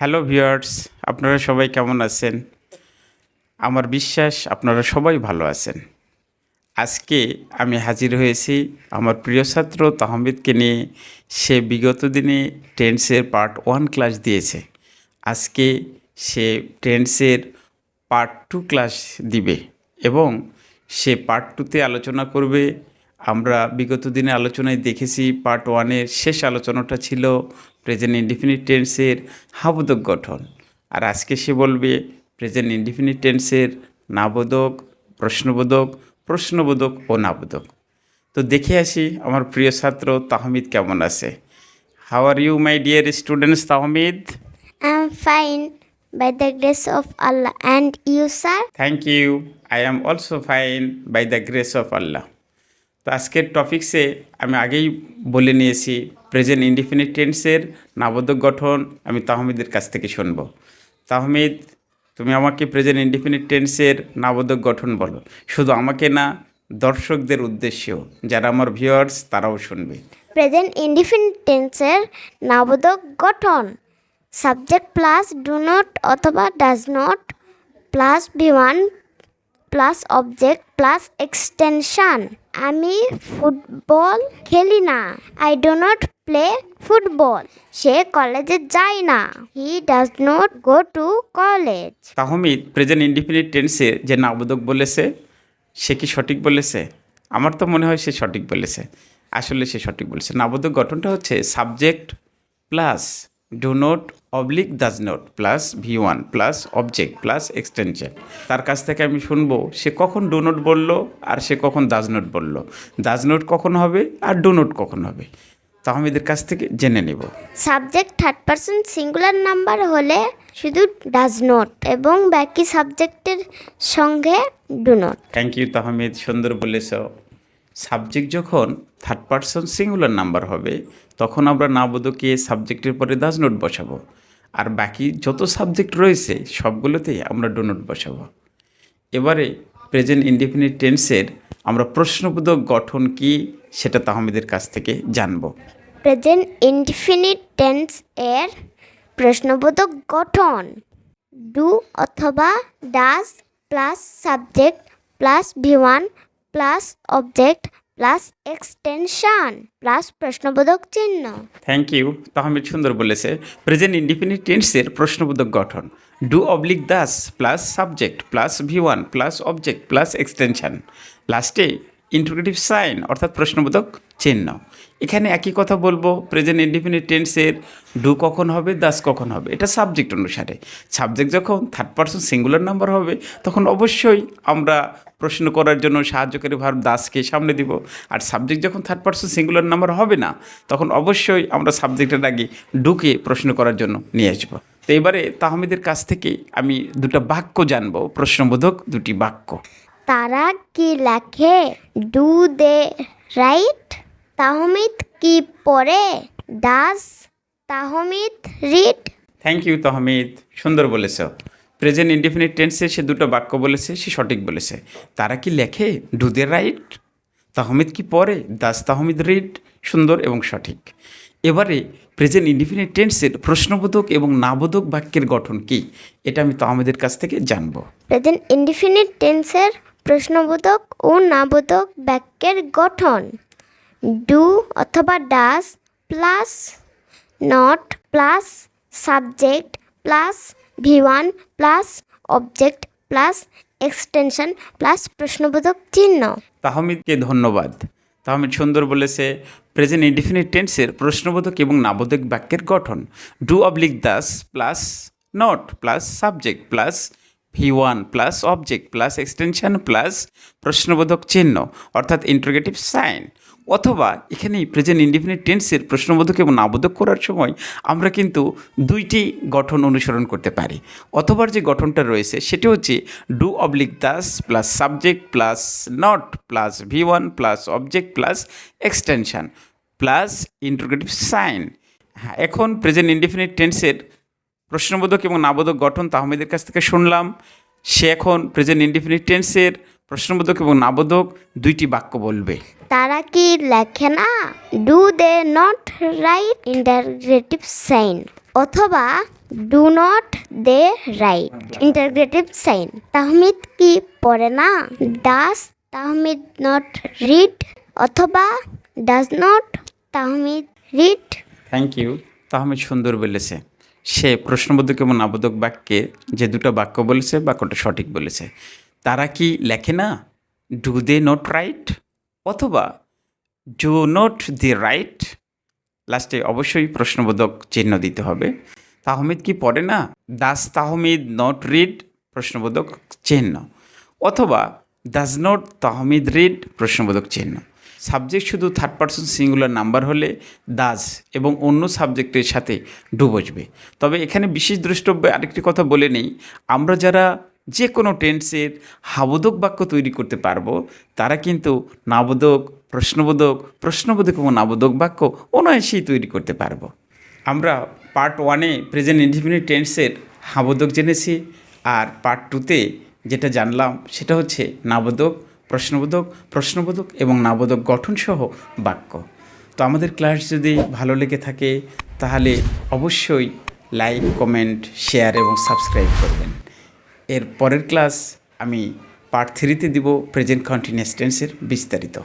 Hello viewers, আপনারা সবাই কেমন আছেন? আমার বিশ্বাস আপনারা সবাই ভালো আছেন। আজকে আমি হাজির হয়েছি আমার প্রিয় ছাত্র তাহমিদকে নিয়ে। সে বিগত দিনে টেন্সের পার্ট 1 ক্লাস দিয়েছে। আজকে সে টেন্সের পার্ট 2 ক্লাস দিবে এবং সে পার্ট 2তে আলোচনা করবে। আমরা বিগত দিনে আলোচনায় দেখেছি পার্ট 1-এর শেষ আলোচনাটা ছিল প্রেজেন্ট ইনডিফিনিট টেন্সের হাবোধক গঠন, আর আজকে সে বলবে প্রেজেন্ট ইনডিফিনিট টেন্সের নাবোধক, প্রশ্নবোধক, প্রশ্নবোধক ও নাবোধক। তো দেখে আসি আমার প্রিয় ছাত্র তাহমিদ কেমন আছে। How are you my dear students Tahmid? I'm fine by the grace of Allah. And you, sir? Thank you, I am also fine by the grace of Allah. তো আজকের টপিক্সে আমি আগেই বলে নিয়েছি প্রেজেন্ট ইনডিফিনিট টেন্সের নাবোধক গঠন আমি তাহমিদের কাছ থেকে শুনব। তাহমিদ, তুমি আমাকে প্রেজেন্ট ইনডিফিনিট টেন্সের নাবোধক গঠন বলো, শুধু আমাকে না, দর্শকদের উদ্দেশ্যেও, যারা আমার ভিউয়ার্স তারাও শুনবে। Present indefinite tense নাবোধক গঠন সাবজেক্ট প্লাস ডু নট অথবা does not plus V1 plus object plus extension. আমি ফুটবল খেলি না। I do not play football. সে কলেজে যায় না। He does not go to college. Tahmid present indefinite টেন্সের যে নাবোধক বলেছে সে কি সঠিক বলেছে? আমার তো মনে হয় সে সঠিক বলেছে। আসলে সে সঠিক বলেছে। নাবোধক গঠনটা হচ্ছে subject plus do not oblique does not plus V1 plus object plus extension. তার কাছ থেকে আমি শুনবো সে কখন ডু নট বললো আর সে কখন ডাজ নট বললো, ডাজ নট কখন হবে আর ডু নট কখন হবে, তাহমিদের কাছ থেকে জেনে নেব। Subject third person singular number হলে শুধু ডাজ নট এবং বাকি সাবজেক্টের সঙ্গে do not. Thank you Tahmid, সুন্দর বলেছ। সাবজেক্ট যখন থার্ড পারসন সিঙ্গুলার নাম্বার হবে তখন আমরা নাবোধকে সাবজেক্টের পরে ডাজ নট বসাবো, আর বাকি যত সাবজেক্ট রয়েছে সবগুলোতেই আমরা ডু নট বসাবো। এবারে প্রেজেন্ট ইনডিফিনিট টেন্সের আমরা প্রশ্নবোধক গঠন কি সেটা তাহমিদের কাছ থেকে জানবো। প্রেজেন্ট ইনডিফিনিট টেন্স এর প্রশ্নবোধক গঠন ডু অথবা does plus subject plus V1 plus object plus extension plus প্রশ্নবোধক চিহ্ন। থ্যাংক ইউ, তাহমিদ সুন্দর বলেছে। প্রেজেন্ট ইনডিফিনিট টেন্সের প্রশ্নবোধক গঠন do oblique does plus subject plus V1 plus object plus extension, লাস্টে ইন্টারোগেটিভ সাইন অর্থাৎ প্রশ্নবোধক চিহ্ন। এখানে একই কথা বলবো, প্রেজেন্ট ইনডিফিনিট টেন্সের ডু কখন হবে, দাস কখন হবে, এটা সাবজেক্ট অনুসারে। সাবজেক্ট যখন থার্ড পারসন সিঙ্গুলার নাম্বার হবে তখন অবশ্যই আমরা প্রশ্ন করার জন্য সাহায্যকারী ভার্ব দাসকে সামনে দিব, আর সাবজেক্ট যখন থার্ড পারসন সিঙ্গুলার নাম্বার হবে না তখন অবশ্যই আমরা সাবজেক্টের আগে ডুকে প্রশ্ন করার জন্য নিয়ে আসবো। তো এবারে তাহমিদের কাছ থেকে আমি দুটো বাক্য জানবো, প্রশ্নবোধক দুটি বাক্য। তারা কি লেখে? Do they right? তাহমিদ কি পড়ে? Does Tahmid read? Thank you Tahmid, সুন্দর বলেছ। প্রেজেন্ট ইনডিফিনিট টেন্সে সে দুটো বাক্য বলেছে, সে সঠিক বলেছে। তারা কি লেখে? Do they right? তাহমিদ কি পড়ে? দাস তাহমিদ রিড? সুন্দর এবং সঠিক। এবারে প্রেজেন্ট ইনডিফিনিট টেন্সের প্রশ্নবোধক এবং নাবোধক বাক্যের গঠন কি এটা আমি তাহমিদের কাছ থেকে জানবো। প্রেজেন্ট ইনডিফিনিট টেন্সের প্রশ্নবোধক ও নাবোধক বাক্যের গঠন ডু অথবা does plus not plus subject plus V1 plus object plus extension plus প্রশ্নবোধক চিহ্ন। তাহমিদকে ধন্যবাদ। তাহমিদ সুন্দর বলেছে। প্রেজেন্ট ইনডিফিনিট টেন্সের প্রশ্নবোধক এবং নাবোধক বাক্যের গঠন do oblique does plus not plus subject plus V1 plus object plus extension plus প্রশ্নবোধক চিহ্ন অর্থাৎ ইন্টারোগেটিভ সাইন। অথবা এখানে প্রেজেন্ট ইনডিফিনিট টেন্সের প্রশ্নবোধক এবং নাবোধক করার সময় আমরা কিন্তু দুইটি গঠন অনুসরণ করতে পারি। অথবার যে গঠনটা রয়েছে সেটি হচ্ছে do oblique does plus subject plus not plus V1 plus object plus extension plus interrogative sign. হ্যাঁ, এখন প্রেজেন্ট ইনডিফিনিট টেন্সের প্রশ্নবোধক এবং নাবোধক গঠন তাহমিদের কাছ থেকে শুনলাম। সে এখন প্রেজেন্ট ইনডিফিনিট টেন্সের প্রশ্নবোধক এবং নাবোধক দুইটি বাক্য বলবে। তারা কি লেখে না? Do they not write? Interrogative sign. অথবা do not they write. Interrogative sign, Tahmid কি পড়ে না? ডাস তাহমিদ নট রিড অথবা does not Tahmid read? Thank you. Tahmid সুন্দর বলেছে। সে প্রশ্নবোধক এবং নাবোধক বাক্যে যে দুটো বাক্য বলেছে বাক্যটা সঠিক বলেছে। তারা কি লেখে না? ডু দে নট রাইট অথবা ডু নট দি রাইট? লাস্টে অবশ্যই প্রশ্নবোধক চিহ্ন দিতে হবে। তাহমিদ কি পড়ে না? ডাজ তাহমিদ নট রিড প্রশ্নবোধক চিহ্ন, অথবা ডাজ নট তাহমিদ রিড প্রশ্নবোধক চিহ্ন। সাবজেক্ট শুধু থার্ড পারসন সিঙ্গুলার নাম্বার হলে ডাজ এবং অন্য সাবজেক্টের সাথে ডু বসবে। তবে এখানে বিশেষ দ্রষ্টব্য আরেকটি কথা বলে নেই, আমরা যারা যে কোনো টেন্সের হাবোধক বাক্য তৈরি করতে পারবো তারা কিন্তু নাবোধক, প্রশ্নবোধক এবং নাবোধক বাক্য অনায়াসেই তৈরি করতে পারবো। আমরা পার্ট 1-এ প্রেজেন্ট ইনডিফিনিট টেন্সের হাবোধক জেনেছি, আর পার্ট 2-তে যেটা জানলাম সেটা হচ্ছে নাবোধক, প্রশ্নবোধক এবং নাবোধক গঠনসহ বাক্য। তো আমাদের ক্লাস যদি ভালো লেগে থাকে তাহলে অবশ্যই লাইক, কমেন্ট, শেয়ার এবং সাবস্ক্রাইব করবেন। এর পরের ক্লাস আমি পার্ট 3-তে দিব প্রেজেন্ট কন্টিনিউয়াস টেন্সের বিস্তারিত।